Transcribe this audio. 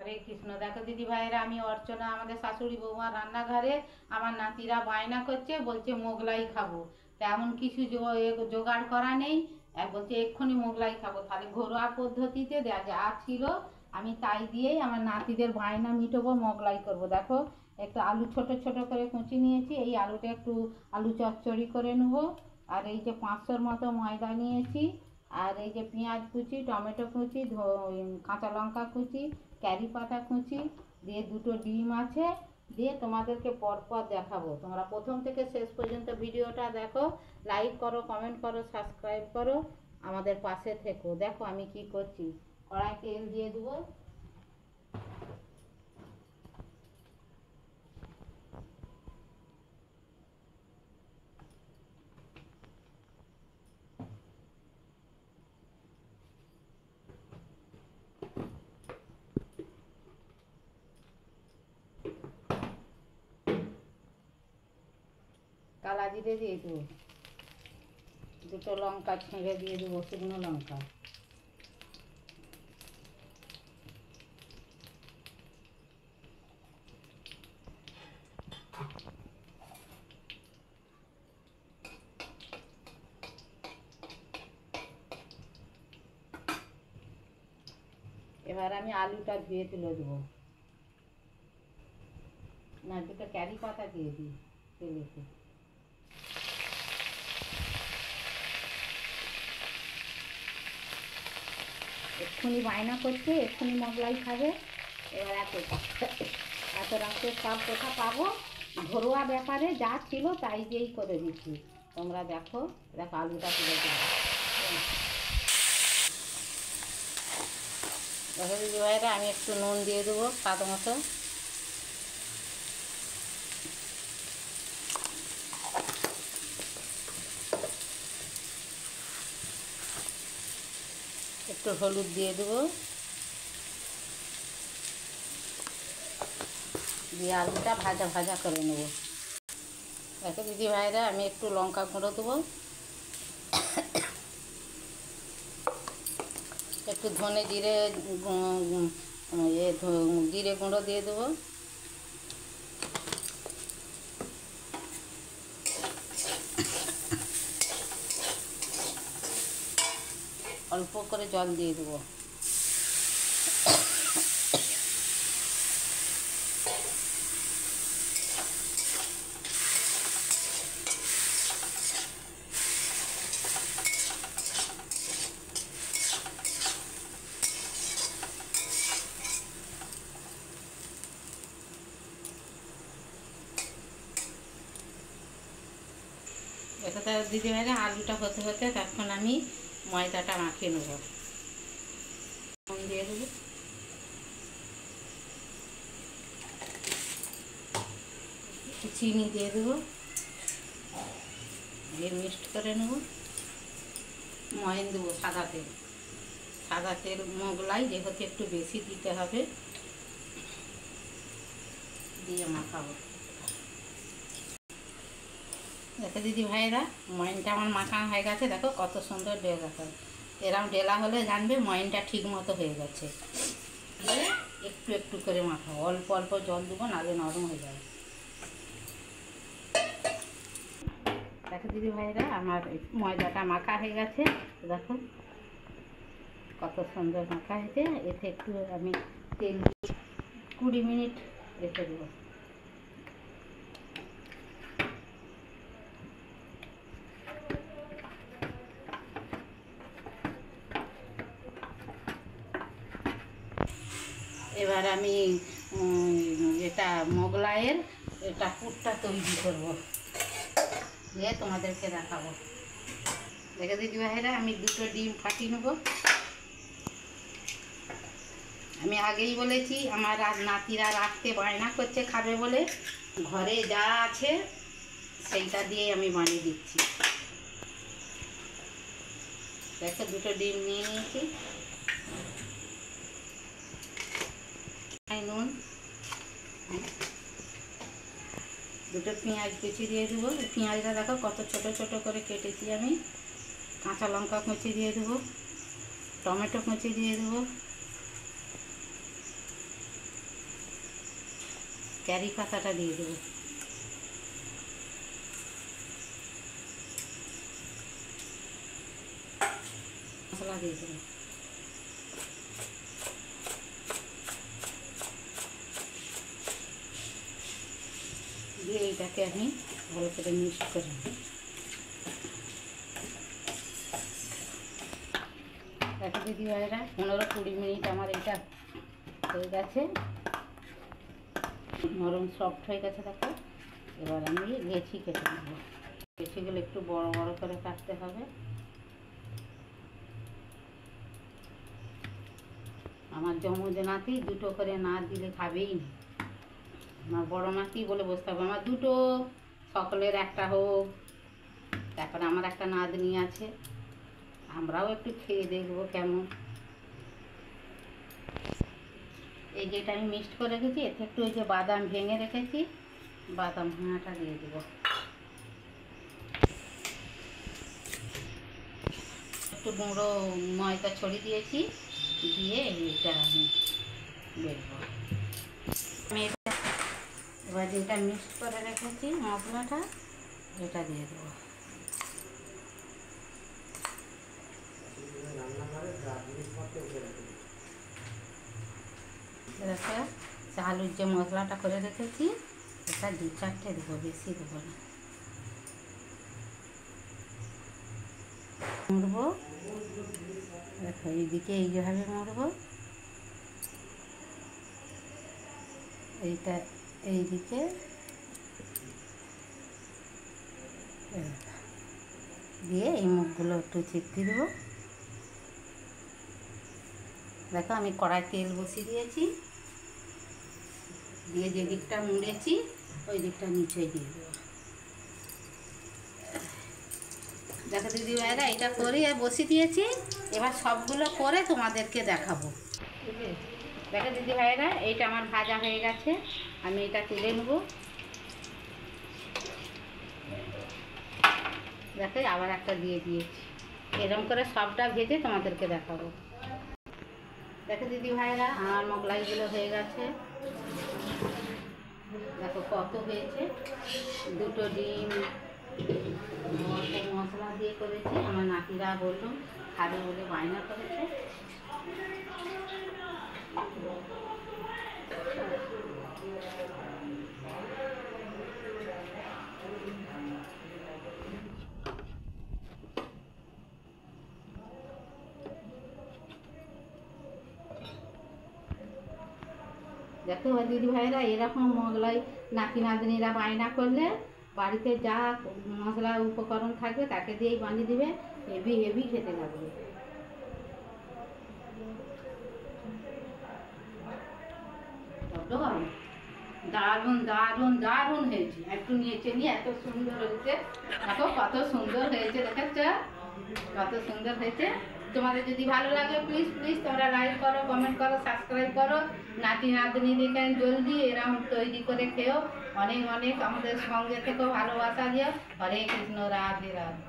হরে কৃষ্ণ। দেখো দিদি ভাইয়েরা, আমি অর্চনা, আমাদের শাশুড়ি বৌমার রান্নাঘরে আমার নাতিরা বায়না করছে, বলছে মোগলাই খাবো। তেমন কিছু জোগাড় করা নেই, বলছে এক্ষুনি মোগলাই খাবো। তাহলে ঘরোয়া পদ্ধতিতে যা ছিল আমি তাই দিয়েই আমার নাতিদের বায়না মিটাবো, মোগলাই করব। দেখো একটু আলু ছোট ছোট করে কুচি নিয়েছি, এই আলুটা একটু আলু চচ্চড়ি করে নেবো। আর এই যে 500-র মতো ময়দা নিয়েছি, আর এই যে পেঁয়াজ কুচি, টমেটো কুচি, কাঁচা লঙ্কা কুচি, ক্যারি পাতা কুচি দিয়ে, 2টো ডিম আছে, দিয়ে তোমাদেরকে পরপর দেখাবো। তোমরা প্রথম থেকে শেষ পর্যন্ত ভিডিওটা দেখো, লাইক করো, কমেন্ট করো, সাবস্ক্রাইব করো, আমাদের পাশে থেকো। দেখো আমি কি করছি। কড়াই তেল দিয়ে দেবো। কালা জিরে দিয়ে দেবো, 2টো লঙ্কা ছেঁড়ে দিয়ে দেবো, শুকনো লঙ্কা। এবার আমি আলুটা ধুয়ে তুলে দেবো। না, 2টো ক্যারি পাতা দিয়ে দিই তেলেতে। এক্ষুনি বায়না করছে, এক্ষুনি মোগলাই খাবে। এবার এত রাত্রে সব কথা পাবো, ঘরোয়া ব্যাপারে যা ছিল তাই দিয়েই করে দিচ্ছি। তোমরা দেখো, দেখো আলুটা তুলে দেবো। দেখো দিদি ভাইরা, আমি একটু নুন দিয়ে দেবো স্বাদ মতো। একটু হলুদ দিয়ে দেবো, দিয়ে আলুটা ভাজা ভাজা করে নেবো। দেখো দিদি ভাইরা, আমি একটু লঙ্কা গুঁড়ো দেবো, একটু ধনে জিরে জিরে গুঁড়ো দিয়ে দেবো, অল্প করে জল দিয়ে দেবো। দেখো তো দিদি ভাইরা, আলুটা হতে হতে তখন আমি ময়দাটা মাখিয়ে নেবো। দিয়ে দেবো, চিনি দিয়ে দেবো, দিয়ে মিক্সড করে নেবো। ময়ন দেবো সাদা তেল, সাদা তেল মোগলাই যেহেতু একটু বেশি দিতে হবে, দিয়ে মাখাবো। দেখো দিদি ভাইয়েরা, ময়নটা আমার মাখানো হয়ে গেছে। দেখো কত সুন্দর ডেলা হয়। এরকম ডেলা হলে জানবে ময়নটা ঠিক মতো হয়ে গেছে। দিয়ে একটু একটু করে মাখাবো, অল্প অল্প জল দেবো, নাহলে নরম হয়ে যাবে। দেখো দিদি ভাইয়েরা, আমার ময়দাটা মাখা হয়ে গেছে। দেখো কত সুন্দর মাখা হয়েছে। এতে একটু আমি তেল 20 মিনিট রেখে দেবো। এবার আমি এটা মোগলাইয়ের এটা পুরটা তৈরি করব, দিয়ে তোমাদেরকে দেখাবো। দেখে দিদি ভাইরা, আমি 2টো ডিম ফাটিয়ে নেব। আমি আগেই বলেছি, আমার নাতিরা রাখতে বায়না করছে খাবে বলে, ঘরে যা আছে সেইটা দিয়ে আমি বানিয়ে দিচ্ছি। দেখো 2টো ডিম নিয়ে নিয়েছি, নুন, 2টো পেঁয়াজ কুচি দিয়ে দেবো। পেঁয়াজটা দেখো কত ছোট ছোট করে কেটেছি আমি। কাঁচা লঙ্কা কুচি দিয়ে দেবো, টমেটো কুচি দিয়ে দেবো, ক্যারি পাতাটা দিয়ে দেবো। মশলা দিয়ে দেবো। দিয়ে এইটাকে আমি ভালো করে মিক্স করে নেব। দেখো দিদি ভাইরা 15-20 মিনিট আমার এটা হয়ে গেছে, নরম সফট হয়ে গেছে। দেখো এবার আমি লেচি কেটে নেব। লেচিগুলো একটু বড় বড় করে কাটতে হবে। আমার জমজ নাতি দুটো করে না দিলে খাবেই না। আমার বড় নাতি বলে বসতে হবে আমার দুটো, সকলের একটা হোক। তারপরে আমার একটা নাতনি আছে, আমরাও একটু খেয়ে দেখবো কেমন। এই যেটা আমি মিক্সড করে রেখেছি, এতে একটু ওই যে বাদাম ভেঙে রেখেছি, বাদাম ভাঙাটা দিয়ে দেবো। একটু গুঁড়ো ময়দা ছড়িয়ে দিয়েছি, দিয়ে এটা আমি বেরবো। আমি এটা এবার যেটা মিক্সড করে রেখেছি মশলাটা, এটা দিয়ে দেবো। দেখো আলুর যে মশলাটা করে রেখেছি, এটা 2-4টে দেবো, বেশি দেবো না। মুড়বো, দেখো এইদিকে এইভাবে মুড়বো, এইটা এইদিকে দিয়ে এই মুখগুলো একটু চিপকে দেবো। দেখো আমি কড়াই তেল বসিয়ে দিয়েছি, দিয়ে যে দিকটা মুড়েছি ওই দিকটা নিচে দিয়ে দেবো। দেখো দিদি ভাইরা এটা করে বসিয়ে দিয়েছি, এবার সবগুলো করে তোমাদেরকে দেখাবো। দেখো দিদি ভাইরা এইটা আমার ভাজা হয়ে গেছে, আমি এটা তুলে নেব। দেখো আবার একটা দিয়ে দিয়েছি, এরকম করে সবটা ভেজে তোমাদেরকে দেখাবো। দেখো দিদি ভাইরা আমার মোগলাইগুলো হয়ে গেছে, দেখো কত হয়েছে। 2টো ডিম মশলা দিয়ে করেছি, আমার নাতিরা বললো খাবে বলে বায়না করেছে। দেখো দিদি ভাইরা এরকম মোগলাই নাতি নাতনিরা বায়না করলে বাড়িতে যা মশলা উপকরণ থাকবে তাকে দিয়েই বানিয়ে দিবে, হেভি হেভি খেতে লাগবে। দারুণ দারুণ দারুণ হয়েছে, একটু নিয়েছে নিয়ে এত সুন্দর হয়েছে। দেখো কত সুন্দর হয়েছে, দেখাচ্ছ কত সুন্দর হয়েছে। তোমাদের যদি ভালো লাগে প্লিজ প্লিজ তোমরা লাইক করো, কমেন্ট করো, সাবস্ক্রাইব করো। নাতি নাতনি দেখে জলদি এরকম তৈরি করে খেও। অনেক অনেক আমাদের সঙ্গে থেকেও ভালোবাসা দিও। হরে কৃষ্ণ, রাধে রাধে।